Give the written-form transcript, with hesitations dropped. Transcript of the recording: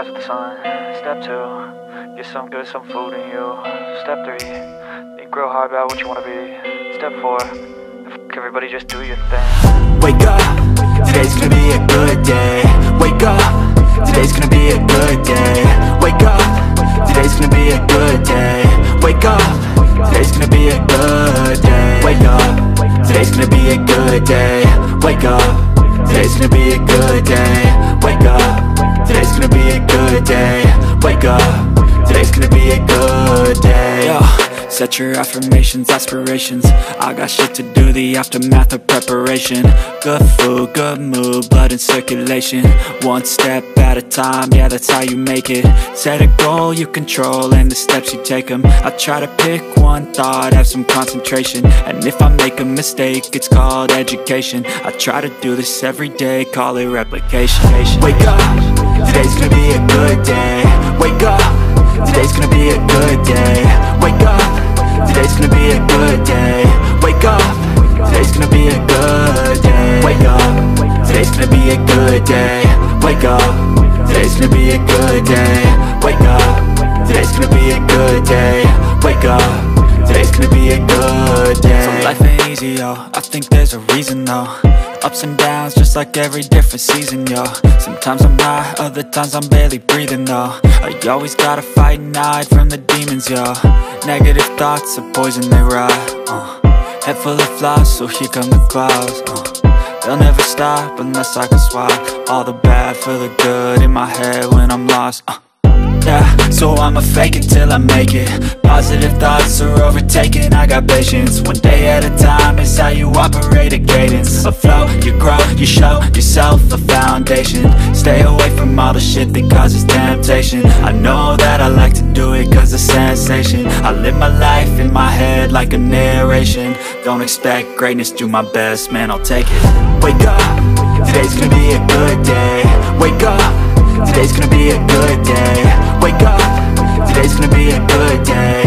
rise with the sun. Step 2, get some good, some food in you. Step 3, think real hard about what you wanna be. Step 4, everybody just do your thing. Wake up, today's gonna be a good day. Wake up, today's gonna be a good day. Wake up, today's gonna be a good day. Wake up, today's gonna be a good day. Wake up, today's gonna be a good day. Wake up, today's gonna be a good day. Wake up, today's gonna be a good day. Wake up, today's gonna be a good day. Yo, set your affirmations, aspirations. I got shit to do, the aftermath of preparation. Good food, good mood, blood in circulation. One step at a time, yeah, that's how you make it. Set a goal you control and the steps you take them. I try to pick one thought, have some concentration. And if I make a mistake, it's called education. I try to do this every day, call it replication. Wake up, today's gonna be a good day. Wake up, today's gonna be a good day. Wake up, today's gonna be a good day. Wake up, today's gonna be a good day. Wake up, today's gonna be a good day. Wake up, today's gonna be a good day. Wake up, today's gonna be a good day. Wake up, today's gonna be a good day. So life ain't easy, yo, I think there's a reason though. Ups and downs, just like every different season, yo. Sometimes I'm high, other times I'm barely breathing, though. I always gotta fight and hide from the demons, yo. Negative thoughts are poison, they rot. Head full of flies, so here come the clouds. They'll never stop unless I can swap all the bad for the good in my head when I'm lost. Yeah, so I'ma fake it till I make it. Positive thoughts are overtaken, I got patience. One day at a time is how you operate a cadence. A flow, you grow, you show yourself a foundation. Stay away from all the shit that causes temptation. I know that I like to do it cause it's sensation. I live my life in my head like a narration. Don't expect greatness, do my best, man, I'll take it. Wake up, today's gonna be a good day. Wake up, today's gonna be a good day. Wake up, today's gonna be a good day.